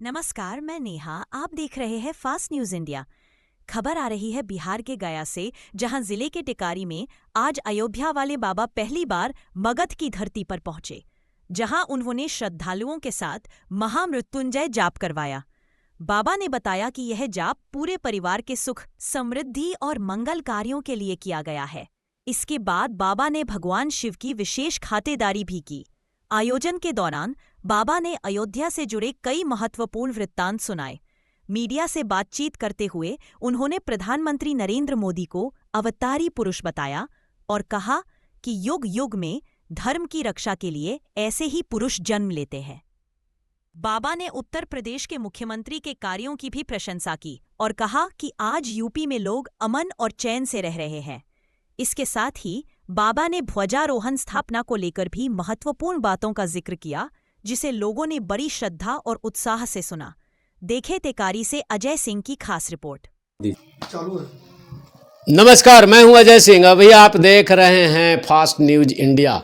नमस्कार, मैं नेहा। आप देख रहे हैं फास्ट न्यूज इंडिया। खबर आ रही है बिहार के गया से, जहां जिले के टिकारी में आज अयोध्या वाले बाबा पहली बार मगध की धरती पर पहुंचे, जहां उन्होंने श्रद्धालुओं के साथ महामृत्युंजय जाप करवाया। बाबा ने बताया कि यह जाप पूरे परिवार के सुख, समृद्धि और मंगल कार्यों के लिए किया गया है। इसके बाद बाबा ने भगवान शिव की विशेष खातिरदारी भी की। आयोजन के दौरान बाबा ने अयोध्या से जुड़े कई महत्वपूर्ण वृत्तांत सुनाए। मीडिया से बातचीत करते हुए उन्होंने प्रधानमंत्री नरेंद्र मोदी को अवतारी पुरुष बताया और कहा कि युग युग में धर्म की रक्षा के लिए ऐसे ही पुरुष जन्म लेते हैं। बाबा ने उत्तर प्रदेश के मुख्यमंत्री के कार्यों की भी प्रशंसा की और कहा कि आज यूपी में लोग अमन और चैन से रह रहे हैं। इसके साथ ही बाबा ने ध्वजारोहण स्थापना को लेकर भी महत्वपूर्ण बातों का जिक्र किया, जिसे लोगों ने बड़ी श्रद्धा और उत्साह से सुना। देखे टिकारी से अजय सिंह की खास रिपोर्ट। नमस्कार, मैं हूं अजय सिंह। अभी आप देख रहे हैं फास्ट न्यूज इंडिया।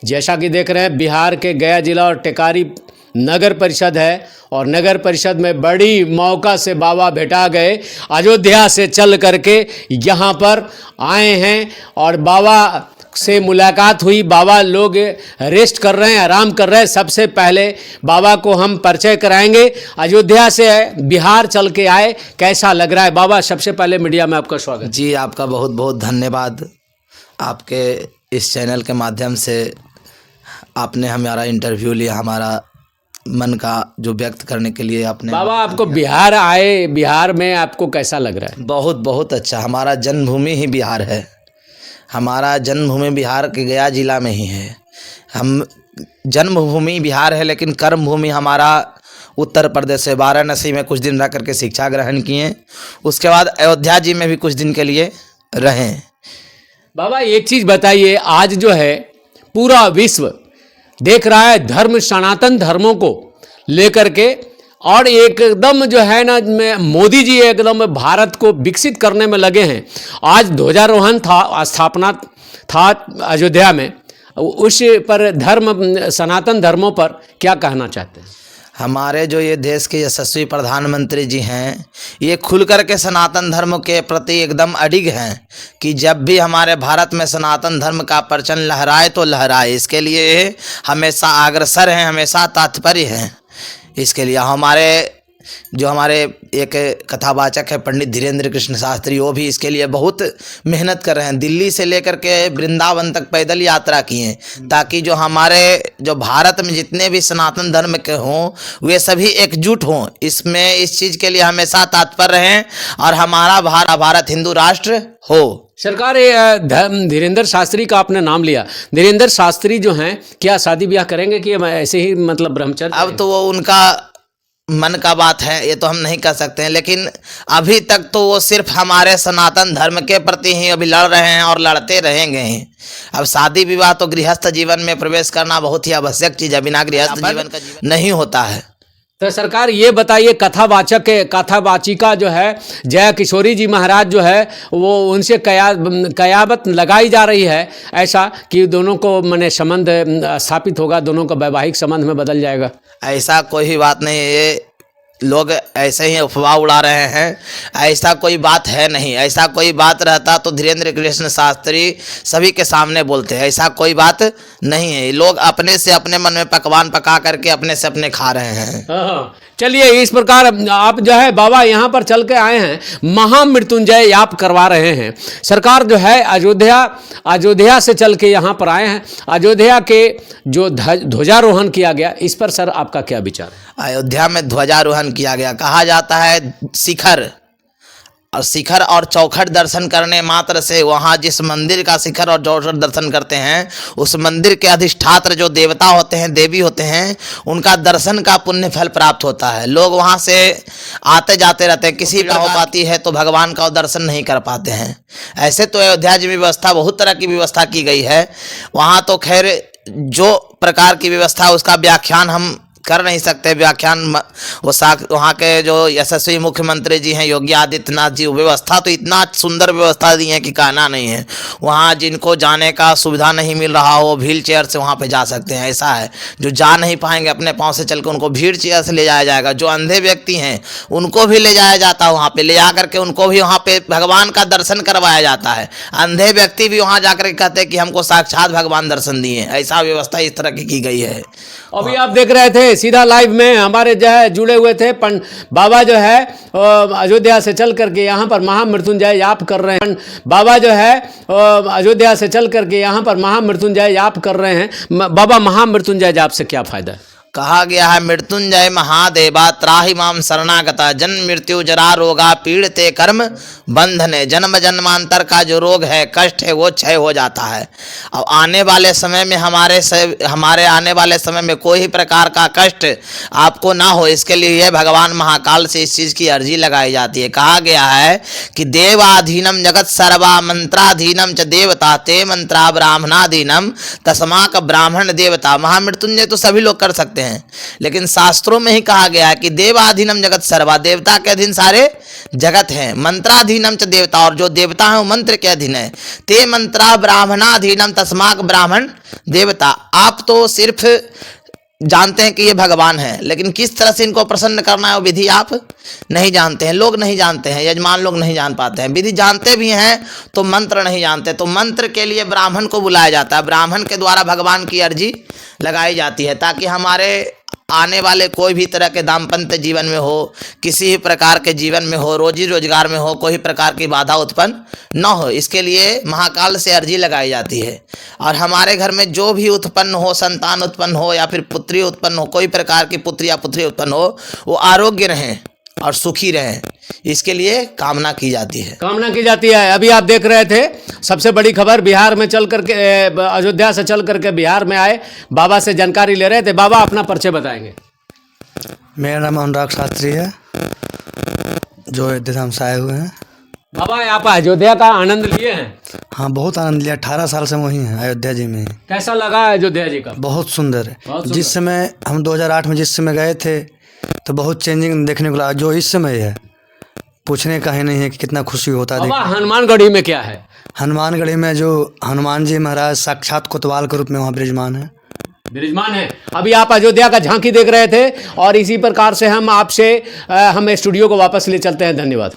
जैसा कि देख रहे हैं, बिहार के गया जिला और टिकारी नगर परिषद है और नगर परिषद में बड़ी मौका से बाबा भेटा गए। अयोध्या से चल करके यहाँ पर आए हैं और बाबा से मुलाकात हुई। बाबा लोग रेस्ट कर रहे हैं, आराम कर रहे हैं। सबसे पहले बाबा को हम परिचय कराएंगे। अयोध्या से बिहार चल के आए, कैसा लग रहा है बाबा? सबसे पहले मीडिया में आपका स्वागत। जी, आपका बहुत बहुत धन्यवाद। आपके इस चैनल के माध्यम से आपने हमारा इंटरव्यू लिया, हमारा मन का जो व्यक्त करने के लिए आपने। बाबा, आपको बिहार आए, बिहार में आपको कैसा लग रहा है? बहुत बहुत अच्छा। हमारा जन्मभूमि ही बिहार है। हमारा जन्मभूमि बिहार के गया जिला में ही है। हम जन्मभूमि बिहार है, लेकिन कर्मभूमि हमारा उत्तर प्रदेश है। वाराणसी में कुछ दिन रह करके शिक्षा ग्रहण किए, उसके बाद अयोध्या जी में भी कुछ दिन के लिए रहें। बाबा, एक चीज़ बताइए, आज जो है पूरा विश्व देख रहा है धर्म, सनातन धर्मों को लेकर के, और एकदम जो है ना, मोदी जी एकदम भारत को विकसित करने में लगे हैं। आज ध्वजारोहण था, स्थापना था अयोध्या में, उस पर धर्म, सनातन धर्मों पर क्या कहना चाहते हैं? हमारे जो ये देश के यशस्वी प्रधानमंत्री जी हैं, ये खुल कर के सनातन धर्म के प्रति एकदम अडिग हैं कि जब भी हमारे भारत में सनातन धर्म का परचम लहराए तो लहराए। इसके लिए हमेशा अग्रसर हैं, हमेशा तात्पर्य हैं। इसके लिए हमारे एक कथावाचक है पंडित धीरेन्द्र कृष्ण शास्त्री, वो भी इसके लिए बहुत मेहनत कर रहे हैं। दिल्ली से लेकर के वृंदावन तक पैदल यात्रा किए, ताकि जो भारत में जितने भी सनातन धर्म के हों, वे सभी एकजुट हों। इस चीज़ के लिए हमेशा तात्पर्य हैं और हमारा भारत हिंदू राष्ट्र हो। सरकार, धीरेन्द्र शास्त्री का आपने नाम लिया, धीरेन्द्र शास्त्री जो हैं, क्या शादी ब्याह करेंगे कि ऐसे ही मतलब ब्रह्मचर्य? अब तो वो उनका मन का बात है, ये तो हम नहीं कह सकते हैं, लेकिन अभी तक तो वो सिर्फ हमारे सनातन धर्म के प्रति ही अभी लड़ रहे हैं और लड़ते रहेंगे। अब शादी विवाह तो गृहस्थ जीवन में प्रवेश करना बहुत ही आवश्यक चीज़ है। बिना गृहस्थ जीवन का जीवन नहीं होता है। तो सरकार, ये बताइए, कथावाचिका जो है जय किशोरी जी महाराज जो है, वो उनसे कयामत लगाई जा रही है, ऐसा कि दोनों को माने संबंध स्थापित होगा, दोनों का वैवाहिक संबंध में बदल जाएगा। ऐसा कोई बात नहीं है, ये लोग ऐसे ही अफवाह उड़ा रहे हैं। ऐसा कोई बात है नहीं। ऐसा कोई बात रहता तो धीरेन्द्र कृष्ण शास्त्री सभी के सामने बोलते हैं। ऐसा कोई बात नहीं है। लोग अपने से अपने मन में पकवान पका करके अपने से अपने खा रहे हैं। चलिए, इस प्रकार आप जो है बाबा यहाँ पर चल के आए हैं, महामृत्युंजय याप करवा रहे हैं। सरकार जो है अयोध्या से चल के यहाँ पर आए हैं। अयोध्या के जो ध्वजारोहण किया गया, इस पर सर आपका क्या विचार है? अयोध्या में ध्वजारोहण किया गया, कहा जाता है शिखर और चौखट दर्शन करने मात्र से, वहाँ जिस मंदिर का शिखर और चौखट दर्शन करते हैं, उस मंदिर के अधिष्ठात्र जो देवता होते हैं, देवी होते हैं, उनका दर्शन का पुण्य फल प्राप्त होता है। लोग वहाँ से आते जाते रहते हैं। किसी का हो पाती है तो भगवान का दर्शन नहीं कर पाते हैं। ऐसे तो अयोध्या जी में व्यवस्था, बहुत तरह की व्यवस्था की गई है। वहाँ तो खैर जो प्रकार की व्यवस्था, उसका व्याख्यान हम कर नहीं सकते व्याख्यान। वहाँ के जो यशस्वी मुख्यमंत्री जी हैं योगी आदित्यनाथ जी, व्यवस्था तो इतना सुंदर व्यवस्था दी है कि कहना नहीं है। वहाँ जिनको जाने का सुविधा नहीं मिल रहा हो व्हील चेयर से वहाँ पे जा सकते हैं। ऐसा है जो जा नहीं पाएंगे अपने पाँव से चल के उनको व्हील चेयर से ले जाया जाएगा। जो अंधे व्यक्ति हैं उनको भी ले जाया जाता है, वहाँ पे ले जा करके उनको भी वहाँ पे भगवान का दर्शन करवाया जाता है। अंधे व्यक्ति भी वहाँ जाकर के कहते हैं कि हमको साक्षात भगवान दर्शन दिए। ऐसा व्यवस्था इस तरह की गई है। अभी आप देख रहे थे सीधा लाइव में हमारे जो है जुड़े हुए थे बाबा जो है अयोध्या से चल करके यहाँ पर महामृत्युंजय जाप कर रहे हैं। बाबा जो है अयोध्या से चल करके यहाँ पर महामृत्युंजय जाप कर रहे हैं। बाबा महामृत्युंजय जाप से क्या फायदा है? कहा गया है मृत्युंजय महादेवा त्राहि माम शरणागता, जन्म मृत्यु जरा रोगा पीड़ते कर्म बंधने। जन्म जन्मांतर का जो रोग है कष्ट है वो क्षय हो जाता है। अब आने वाले समय में हमारे आने वाले समय में कोई प्रकार का कष्ट आपको ना हो, इसके लिए यह भगवान महाकाल से इस चीज़ की अर्जी लगाई जाती है। कहा गया है कि देवाधीनम जगत सर्वा मंत्राधीनम च देवता ते मंत्रा ब्राह्मणाधीनम तस्माक ब्राह्मण देवता। महामृत्युंजय तो सभी लोग कर सकते हैं, लेकिन शास्त्रों में ही कहा गया है कि देवाधीनम जगत सर्वा, देवता के अधीन सारे जगत हैं। मंत्राधीनम च देवता, और जो देवता है वो मंत्र के अधीन है। ते मंत्रा ब्राह्मणाधीनम तस्माक ब्राह्मण देवता। आप तो सिर्फ जानते हैं कि ये भगवान है, लेकिन किस तरह से इनको प्रसन्न करना है वो विधि आप नहीं जानते हैं। लोग नहीं जानते हैं, यजमान लोग नहीं जान पाते हैं। विधि जानते भी हैं तो मंत्र नहीं जानते। तो मंत्र के लिए ब्राह्मण को बुलाया जाता है। ब्राह्मण के द्वारा भगवान की अर्जी लगाई जाती है ताकि हमारे आने वाले कोई भी तरह के दाम्पत्य जीवन में हो, किसी भी प्रकार के जीवन में हो, रोजी रोजगार में हो, कोई प्रकार की बाधा उत्पन्न न हो। इसके लिए महाकाल से अर्जी लगाई जाती है। और हमारे घर में जो भी उत्पन्न हो, संतान उत्पन्न हो या फिर पुत्री उत्पन्न हो, कोई प्रकार की पुत्री या पुत्री उत्पन्न हो, वो आरोग्य रहें और सुखी रहें, इसके लिए कामना की जाती है। अभी आप देख रहे थे सबसे बड़ी खबर, बिहार में चल करके अयोध्या से चल करके बिहार में आए बाबा से जानकारी ले रहे थे। बाबा अपना परिचय बताएंगे। मेरा नाम अनुराग शास्त्री है, जो अयोध्या धाम से आए हुए हैं। बाबा आप अयोध्या का आनंद लिए हैं? हाँ, बहुत आनंद लिया। 18 साल से वहीं हैं अयोध्या जी में। कैसा लगा अयोध्या जी का? बहुत सुंदर है। जिस समय हम 2008 में जिस समय गए थे तो बहुत चेंजिंग देखने को लगा। जो इस समय है पूछने का ही नहीं है कि कितना खुशी होता है। हनुमानगढ़ी में क्या है? हनुमानगढ़ी में जो हनुमान जी महाराज साक्षात कोतवाल के रूप में वहाँ विराजमान है। अभी आप अयोध्या का झांकी देख रहे थे और इसी प्रकार से हम स्टूडियो को वापस ले चलते हैं। धन्यवाद।